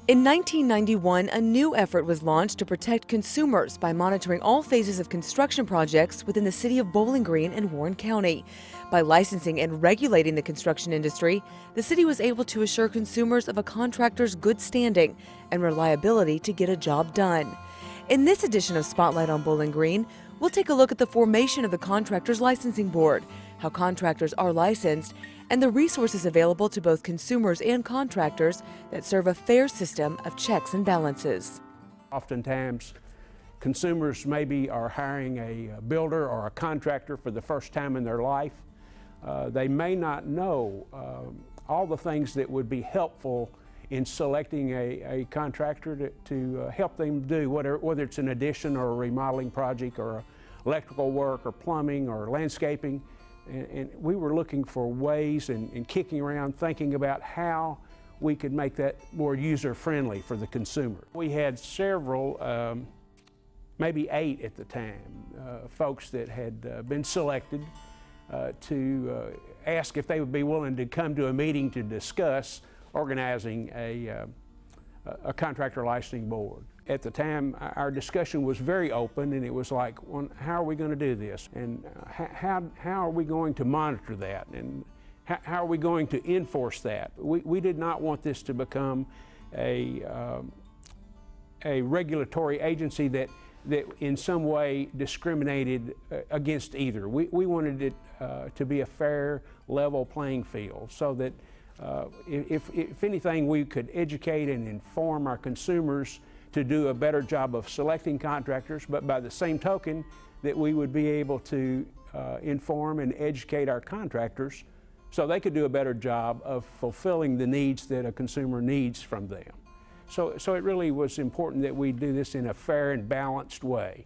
In 1991, a new effort was launched to protect consumers by monitoring all phases of construction projects within the city of Bowling Green and Warren County. By licensing and regulating the construction industry, the city was able to assure consumers of a contractor's good standing and reliability to get a job done. In this edition of Spotlight on Bowling Green, we'll take a look at the formation of the Contractors Licensing Board, how contractors are licensed, and the resources available to both consumers and contractors that serve a fair system of checks and balances. Oftentimes, consumers maybe are hiring a builder or a contractor for the first time in their life. They may not know all the things that would be helpful in selecting a contractor to help them do whether it's an addition or a remodeling project or electrical work or plumbing or landscaping. And we were looking for ways and kicking around thinking about how we could make that more user-friendly for the consumer. We had several, maybe 8 at the time, folks that had been selected to ask if they would be willing to come to a meeting to discuss organizing a contractor licensing board. At the time, our discussion was very open, and it was like, well, how are we going to do this? And how are we going to monitor that? And how are we going to enforce that? We did not want this to become a regulatory agency that in some way discriminated against either. We wanted it to be a fair, level playing field so that if anything, we could educate and inform our consumers to do a better job of selecting contractors, but by the same token that we would be able to inform and educate our contractors so they could do a better job of fulfilling the needs that a consumer needs from them. So it really was important that we do this in a fair and balanced way.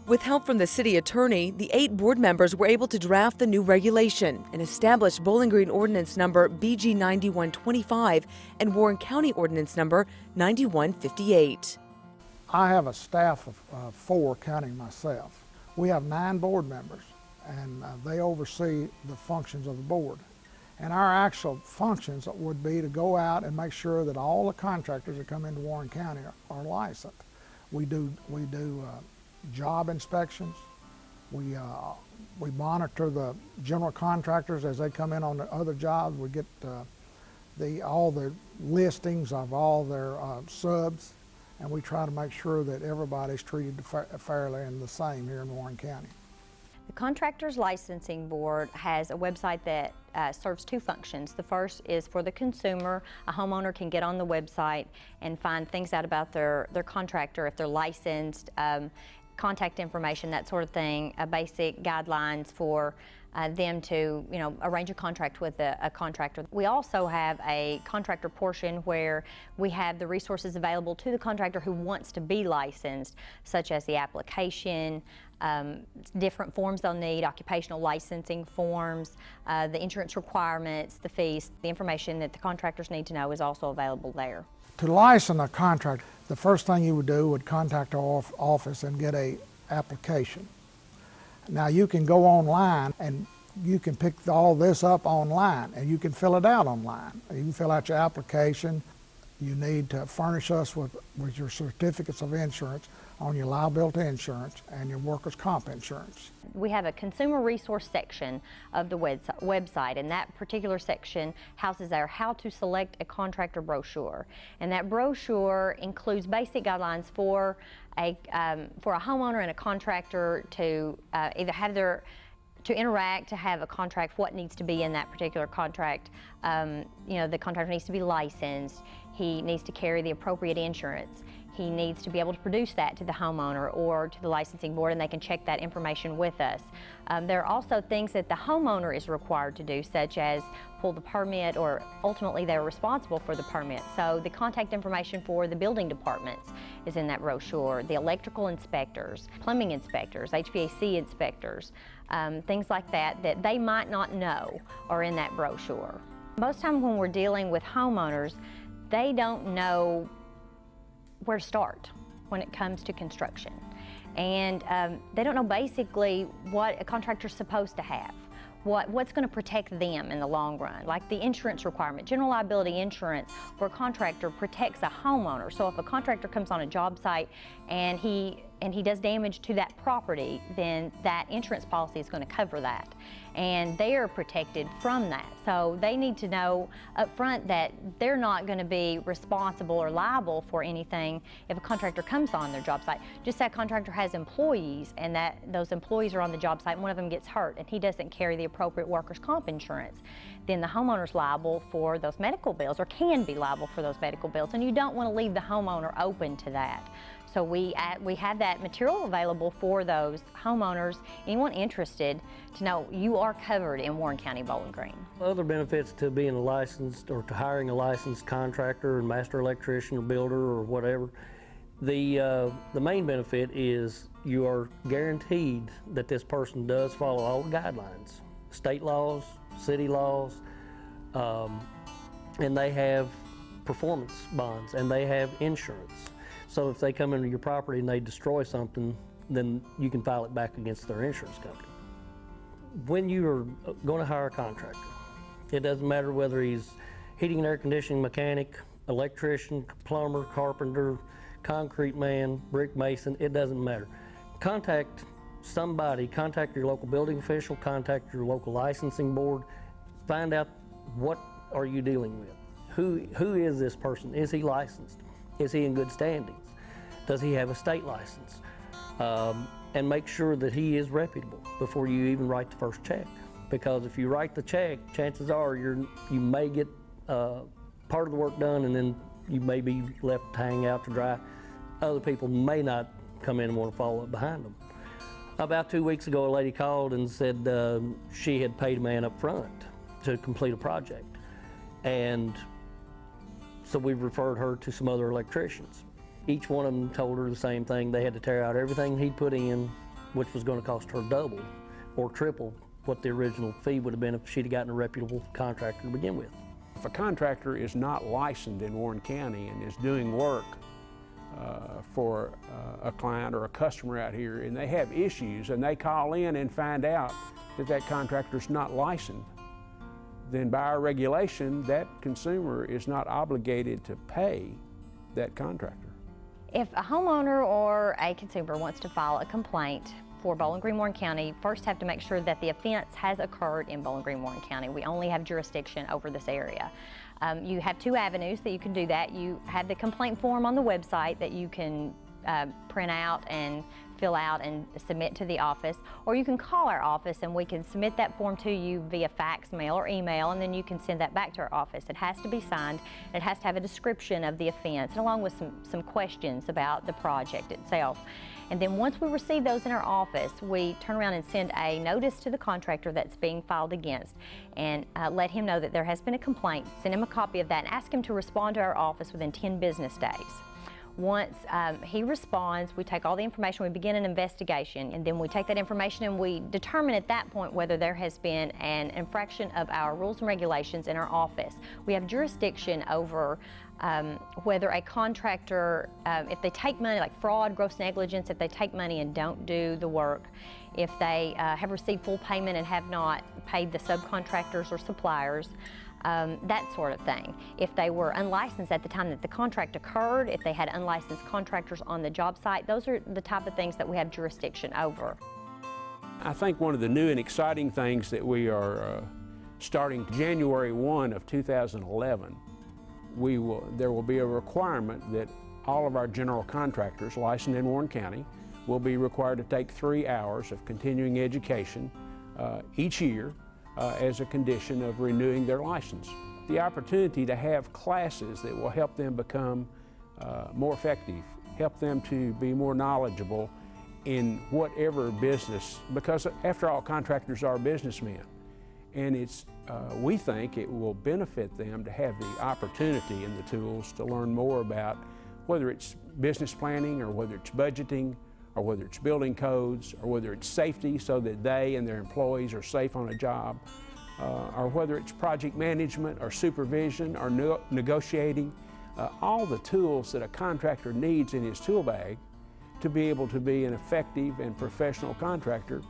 With help from the city attorney, the 8 board members were able to draft the new regulation and establish Bowling Green Ordinance Number BG 9125 and Warren County Ordinance Number 9158. I have a staff of 4, counting myself. We have 9 board members, and they oversee the functions of the board. And our actual functions would be to go out and make sure that all the contractors that come into Warren County are licensed. We do job inspections. We monitor the general contractors as they come in on the other jobs. We get all the listings of all their subs, and we try to make sure that everybody's treated fairly and the same here in Warren County. The Contractors Licensing Board has a website that serves 2 functions. The first is for the consumer. A homeowner can get on the website and find things out about their contractor, if they're licensed, contact information, that sort of thing, basic guidelines for them to, arrange a contract with a contractor. We also have a contractor portion where we have the resources available to the contractor who wants to be licensed, such as the application, different forms they'll need, occupational licensing forms, the insurance requirements, the fees. The information that the contractors need to know is also available there. To license a contract, the first thing you would do would contact our office and get an application. Now you can go online and you can pick all this up online and you can fill it out online. You can fill out your application. You need to furnish us with your certificates of insurance on your liability insurance and your workers' comp insurance. We have a consumer resource section of the website, and that particular section houses our how to select a contractor brochure. And that brochure includes basic guidelines for a homeowner and a contractor to either have to interact, to have a contract, what needs to be in that particular contract. The contractor needs to be licensed. He needs to carry the appropriate insurance. He needs to be able to produce that to the homeowner or to the licensing board, and they can check that information with us. There are also things that the homeowner is required to do, such as pull the permit, or ultimately they're responsible for the permit. So the contact information for the building departments is in that brochure. The electrical inspectors, plumbing inspectors, HVAC inspectors, things like that that they might not know are in that brochure. Most times when we're dealing with homeowners, they don't know where to start when it comes to construction. And they don't know basically what a contractor's supposed to have, what's going to protect them in the long run. Like the insurance requirement, general liability insurance for a contractor protects a homeowner. So if a contractor comes on a job site and he does damage to that property, then that insurance policy is going to cover that. And they are protected from that. So they need to know up front that they're not going to be responsible or liable for anything if a contractor comes on their job site. Just say a contractor has employees and that those employees are on the job site and one of them gets hurt and he doesn't carry the appropriate workers' comp insurance, then the homeowner's liable for those medical bills, or can be liable for those medical bills, and you don't want to leave the homeowner open to that. So we have that material available for those homeowners, anyone interested, to know you are covered in Warren County Bowling Green. Other benefits to being a licensed or to hiring a licensed contractor, master electrician or builder or whatever, the main benefit is you are guaranteed that this person does follow all the guidelines, state laws, city laws, and they have performance bonds and they have insurance. So if they come into your property and they destroy something, then you can file it back against their insurance company. When you are going to hire a contractor, it doesn't matter whether he's heating and air conditioning mechanic, electrician, plumber, carpenter, concrete man, brick mason, it doesn't matter. Contact somebody, contact your local building official, contact your local licensing board, find out what are you dealing with. Who is this person? Is he licensed? Is he in good standings? Does he have a state license? And make sure that he is reputable before you even write the first check. Because if you write the check, chances are you may get part of the work done and then you may be left to hang out to dry. Other people may not come in and want to follow up behind them. About 2 weeks ago, a lady called and said she had paid a man up front to complete a project. And so we referred her to some other electricians. Each one of them told her the same thing. They had to tear out everything he'd put in, which was going to cost her double or triple what the original fee would have been if she'd have gotten a reputable contractor to begin with. If a contractor is not licensed in Warren County and is doing work for a client or a customer out here and they have issues and they call in and find out that that contractor's not licensed, then by our regulation, that consumer is not obligated to pay that contractor. If a homeowner or a consumer wants to file a complaint for Bowling Green, Warren County, first have to make sure that the offense has occurred in Bowling Green, Warren County. We only have jurisdiction over this area. You have two avenues that you can do that. You have the complaint form on the website that you can print out and fill out and submit to the office, or you can call our office and we can submit that form to you via fax, mail, or email, and then you can send that back to our office. It has to be signed, it has to have a description of the offense, and along with some questions about the project itself. And then once we receive those in our office, we turn around and send a notice to the contractor that's being filed against and let him know that there has been a complaint, send him a copy of that, and ask him to respond to our office within 10 business days. Once he responds, we take all the information, we begin an investigation, and then we take that information and we determine at that point whether there has been an infraction of our rules and regulations in our office. We have jurisdiction over whether a contractor, if they take money, like fraud, gross negligence, if they take money and don't do the work, if they have received full payment and have not paid the subcontractors or suppliers, that sort of thing. If they were unlicensed at the time that the contract occurred, if they had unlicensed contractors on the job site, those are the type of things that we have jurisdiction over. I think one of the new and exciting things that we are starting January 1 of 2011, there will be a requirement that all of our general contractors licensed in Warren County will be required to take 3 hours of continuing education each year as a condition of renewing their license. The opportunity to have classes that will help them become more effective, help them to be more knowledgeable in whatever business, because after all, contractors are businessmen. And we think it will benefit them to have the opportunity and the tools to learn more about whether it's business planning or whether it's budgeting or whether it's building codes, or whether it's safety so that they and their employees are safe on a job, or whether it's project management or supervision or negotiating, all the tools that a contractor needs in his tool bag to be able to be an effective and professional contractor.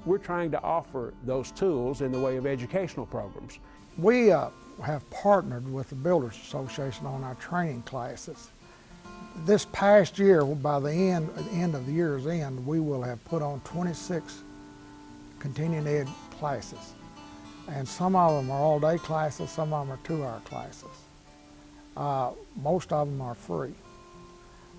we're trying to offer those tools in the way of educational programs. We have partnered with the Builders Association on our training classes. This past year, by the end of the year's end, we will have put on 26 continuing ed classes. And some of them are all-day classes, some of them are 2-hour classes. Most of them are free.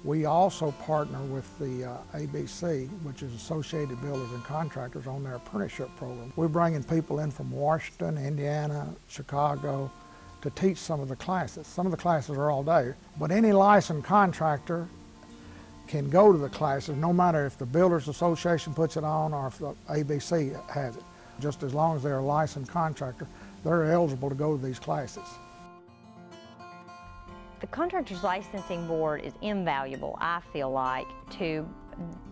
We also partner with the ABC, which is Associated Builders and Contractors, on their apprenticeship program. We're bringing people in from Washington, Indiana, Chicago to teach some of the classes. Some of the classes are all day, but any licensed contractor can go to the classes no matter if the Builders Association puts it on or if the ABC has it. Just as long as they're a licensed contractor, they're eligible to go to these classes. The Contractors Licensing Board is invaluable, I feel like, to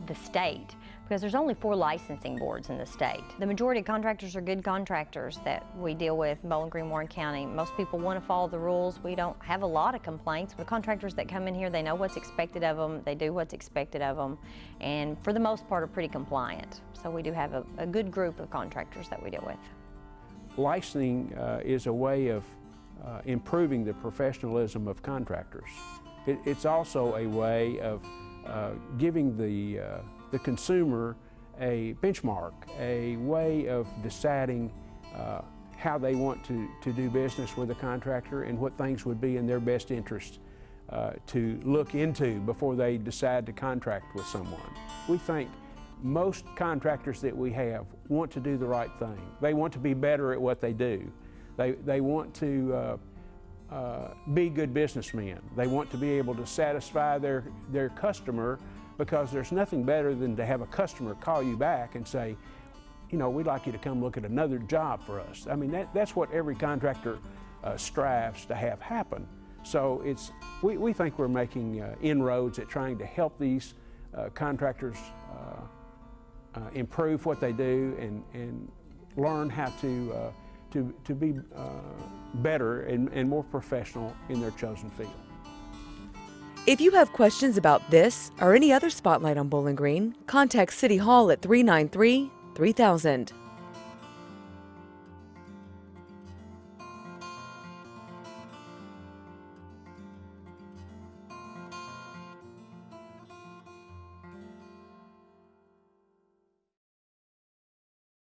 the state because there's only 4 licensing boards in the state. The majority of contractors are good contractors that we deal with in Bowling Green, Warren County. Most people want to follow the rules. We don't have a lot of complaints. The contractors that come in here, they know what's expected of them, they do what's expected of them, and for the most part are pretty compliant. So we do have a good group of contractors that we deal with. Licensing is a way of improving the professionalism of contractors. It's also a way of giving the consumer a benchmark, a way of deciding how they want to do business with a contractor and what things would be in their best interest to look into before they decide to contract with someone. We think most contractors that we have want to do the right thing. They want to be better at what they do. They want to be good businessmen. They want to be able to satisfy their customer, because there's nothing better than to have a customer call you back and say, you know, we'd like you to come look at another job for us. I mean, that's what every contractor strives to have happen. So we think we're making inroads at trying to help these contractors improve what they do and learn how to be better and more professional in their chosen field. If you have questions about this or any other spotlight on Bowling Green, contact City Hall at 393-3000.